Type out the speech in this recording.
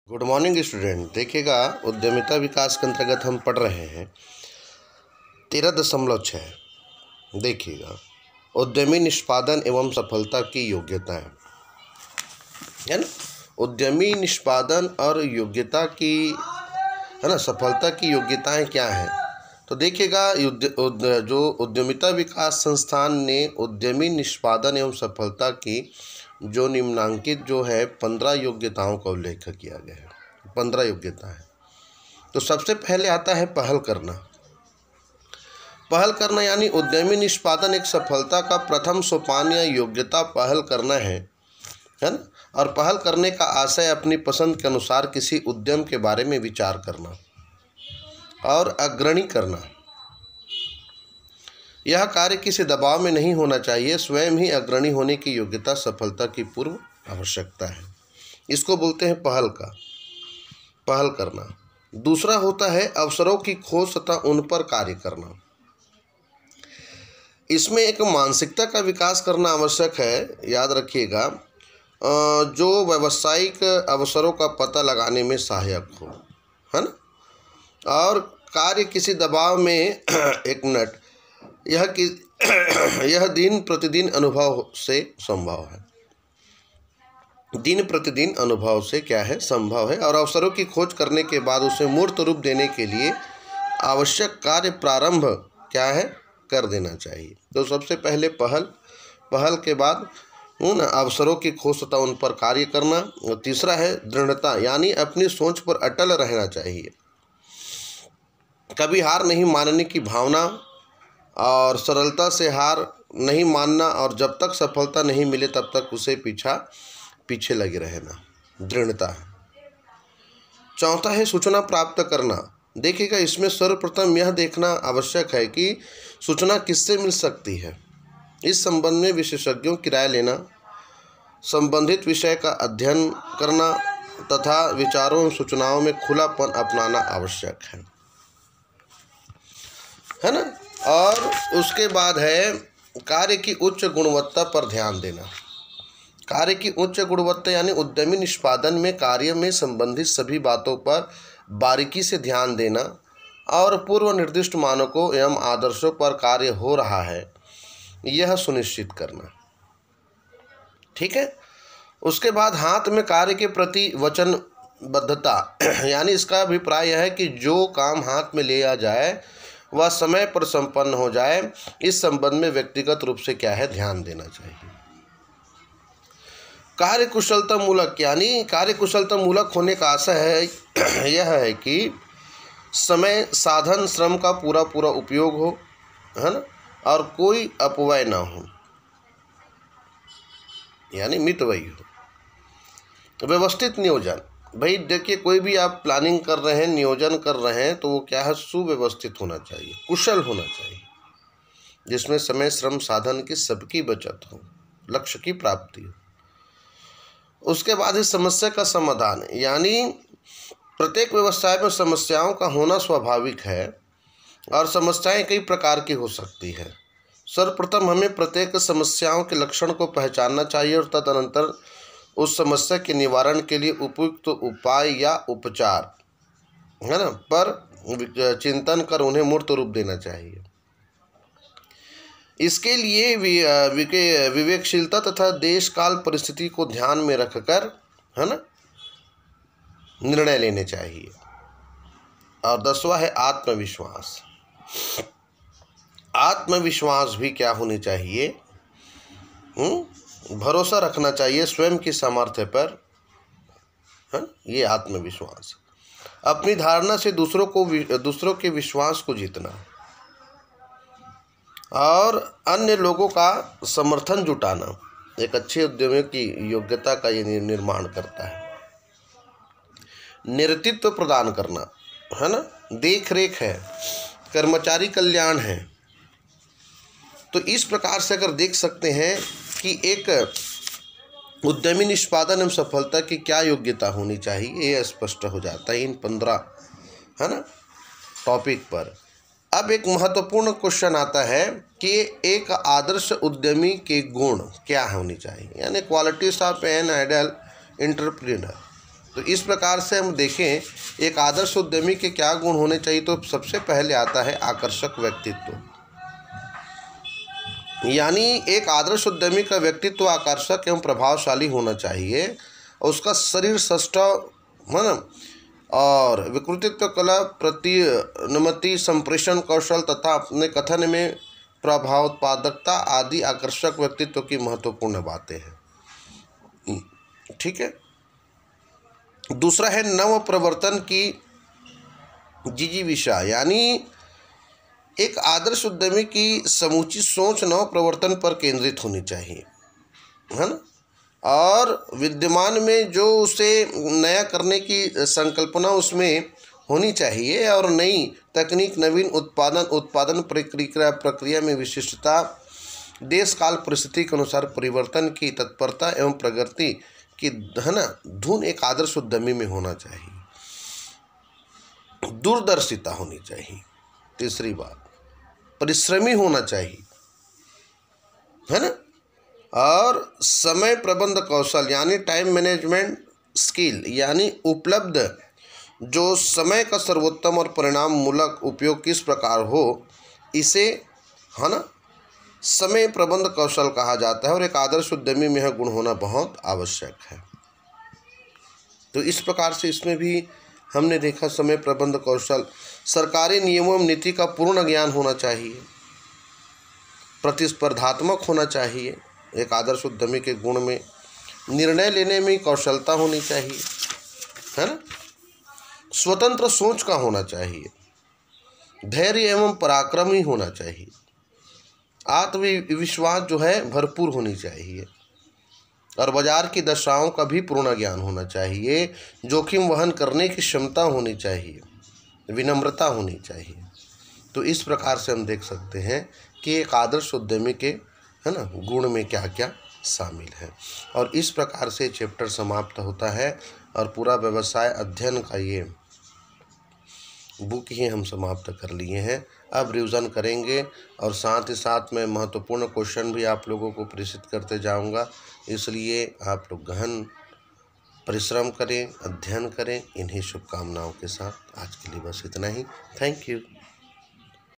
Good morning student. देखिएगा, उद्यमिता विकास के अंतर्गत हम पढ़ रहे हैं 13.6। देखिएगा, उद्यमी निष्पादन एवं सफलता की योग्यताएं, है ना। उद्यमी निष्पादन और योग्यता की, है ना, सफलता की योग्यताएं क्या हैं। तो देखिएगा, जो उद्यमिता विकास संस्थान ने उद्यमी निष्पादन एवं सफलता की जो निम्नांकित जो है 15 योग्यताओं का उल्लेख किया गया है। 15 योग्यता है। तो सबसे पहले आता है पहल करना। पहल करना यानी उद्यमी निष्पादन एक सफलता का प्रथम सोपान या योग्यता पहल करना है ना। और पहल करने का आशय अपनी पसंद के अनुसार किसी उद्यम के बारे में विचार करना और अग्रणी करना। यह कार्य किसी दबाव में नहीं होना चाहिए, स्वयं ही अग्रणी होने की योग्यता सफलता की पूर्व आवश्यकता है। इसको बोलते हैं पहल करना। दूसरा होता है अवसरों की खोज तथा उन पर कार्य करना। इसमें एक मानसिकता का विकास करना आवश्यक है। याद रखिएगा, जो व्यावसायिक अवसरों का पता लगाने में सहायक हो, है ना। और कार्य किसी दबाव में एक मिनट, यह दिन प्रतिदिन अनुभव से संभव है। दिन प्रतिदिन अनुभव से क्या है, संभव है। और अवसरों की खोज करने के बाद उसे मूर्त रूप देने के लिए आवश्यक कार्य प्रारंभ क्या है, कर देना चाहिए। तो सबसे पहले पहल के बाद उन अवसरों की खोज तथा उन पर कार्य करना। और तीसरा है दृढ़ता, यानी अपनी सोच पर अटल रहना चाहिए। कभी हार नहीं मानने की भावना और सरलता से हार नहीं मानना, और जब तक सफलता नहीं मिले तब तक उसे पीछे लगे रहना, दृढ़ता है। चौथा है सूचना प्राप्त करना। देखिएगा, इसमें सर्वप्रथम यह देखना आवश्यक है कि सूचना किससे मिल सकती है। इस संबंध में विशेषज्ञों की राय लेना, संबंधित विषय का अध्ययन करना तथा विचारों एवं सूचनाओं में खुलापन अपनाना आवश्यक है ना। और उसके बाद है कार्य की उच्च गुणवत्ता पर ध्यान देना। कार्य की उच्च गुणवत्ता यानी उद्यमी निष्पादन में कार्य में संबंधित सभी बातों पर बारीकी से ध्यान देना और पूर्व निर्दिष्ट मानकों एवं आदर्शों पर कार्य हो रहा है, यह सुनिश्चित करना। ठीक है। उसके बाद हाथ में कार्य के प्रति वचनबद्धता, यानी इसका अभिप्राय यह है कि जो काम हाथ में लिया जाए वह समय पर संपन्न हो जाए। इस संबंध में व्यक्तिगत रूप से क्या है, ध्यान देना चाहिए। कार्यकुशलता मूलक, यानी कार्यकुशलता मूलक होने का आशय है यह है कि समय, साधन, श्रम का पूरा उपयोग हो, है ना, और कोई अपव्यय ना हो, यानी मितव्ययी हो। व्यवस्थित नियोजन, भाई देखिए, कोई भी आप प्लानिंग कर रहे हैं, नियोजन कर रहे हैं, तो वो क्या है, सुव्यवस्थित होना चाहिए, कुशल होना चाहिए, जिसमें समय, श्रम, साधन की सबकी बचत हो, लक्ष्य की प्राप्ति हो। उसके बाद इस समस्या का समाधान, यानी प्रत्येक व्यवसाय में समस्याओं का होना स्वाभाविक है और समस्याएं कई प्रकार की हो सकती है। सर्वप्रथम हमें प्रत्येक समस्याओं के लक्षण को पहचानना चाहिए और तदनंतर उस समस्या के निवारण के लिए उपयुक्त उपाय या उपचार, है ना, पर चिंतन कर उन्हें मूर्त रूप देना चाहिए। इसके लिए विवेकशीलता तथा देश काल परिस्थिति को ध्यान में रखकर, है ना, निर्णय लेने चाहिए। और 10वां है आत्मविश्वास। आत्मविश्वास भी क्या होनी चाहिए, भरोसा रखना चाहिए स्वयं की सामर्थ्य पर, है। ये आत्मविश्वास, अपनी धारणा से दूसरों के विश्वास को जीतना और अन्य लोगों का समर्थन जुटाना एक अच्छे उद्यमी की योग्यता का ये निर्माण करता है। नेतृत्व प्रदान करना, है ना, देख रेख है, कर्मचारी कल्याण है। तो इस प्रकार से अगर देख सकते हैं कि एक उद्यमी निष्पादन एवं सफलता की क्या योग्यता होनी चाहिए, ये स्पष्ट हो जाता है इन 15, है ना, टॉपिक पर। अब एक महत्वपूर्ण क्वेश्चन आता है कि एक आदर्श उद्यमी के गुण क्या होनी चाहिए, यानी qualities of an ideal entrepreneur. तो इस प्रकार से हम देखें एक आदर्श उद्यमी के क्या गुण होने चाहिए, तो सबसे पहले आता है आकर्षक व्यक्तित्व। यानी एक आदर्श उद्यमी का व्यक्तित्व आकर्षक एवं प्रभावशाली होना चाहिए, और उसका शरीर सष्टव है ना, और विकृतित्व कला, प्रतिनमति, संप्रेषण कौशल तथा अपने कथन में प्रभावोत्पादकता आदि आकर्षक व्यक्तित्व की महत्वपूर्ण बातें हैं। ठीक है। दूसरा है नव प्रवर्तन की जिजीविषा, यानी एक आदर्श उद्यमी की समूची सोच नव प्रवर्तन पर केंद्रित होनी चाहिए, है ना, और विद्यमान में जो उसे नया करने की संकल्पना उसमें होनी चाहिए, और नई तकनीक, नवीन उत्पादन प्रक्रिया में विशिष्टता, देश काल परिस्थिति के अनुसार परिवर्तन की तत्परता एवं प्रगति की, है ना, धुन एक आदर्श उद्यमी में होना चाहिए। दूरदर्शिता होनी चाहिए। तीसरी बात, परिश्रमी होना चाहिए, है ना, और समय प्रबंध कौशल यानी टाइम मैनेजमेंट स्किल, यानी उपलब्ध जो समय का सर्वोत्तम और परिणाम मूलक उपयोग किस प्रकार हो, इसे, है ना, समय प्रबंध कौशल कहा जाता है, और एक आदर्श उद्यमी में यह गुण होना बहुत आवश्यक है। तो इस प्रकार से इसमें भी हमने देखा समय प्रबंध कौशल, सरकारी नियमों एवं नीति का पूर्ण ज्ञान होना चाहिए, प्रतिस्पर्धात्मक होना चाहिए, एक आदर्श उद्यमी के गुण में निर्णय लेने में कौशलता होनी चाहिए, है ना, स्वतंत्र सोच का होना चाहिए, धैर्य एवं पराक्रमी होना चाहिए, आत्मविश्वास जो है भरपूर होनी चाहिए, और बाजार की दशाओं का भी पूर्ण ज्ञान होना चाहिए, जोखिम वहन करने की क्षमता होनी चाहिए, विनम्रता होनी चाहिए। तो इस प्रकार से हम देख सकते हैं कि एक आदर्श उद्यमी के, है ना, गुण में क्या क्या शामिल है। और इस प्रकार से चैप्टर समाप्त होता है, और पूरा व्यवसाय अध्ययन का ये बुक ही हम समाप्त कर लिए हैं। अब रिवीजन करेंगे, और साथ ही साथ में महत्वपूर्ण क्वेश्चन भी आप लोगों को प्रेषित करते जाऊंगा, इसलिए आप लोग गहन परिश्रम करें, अध्ययन करें। इन्हीं शुभकामनाओं के साथ आज के लिए बस इतना ही। Thank you.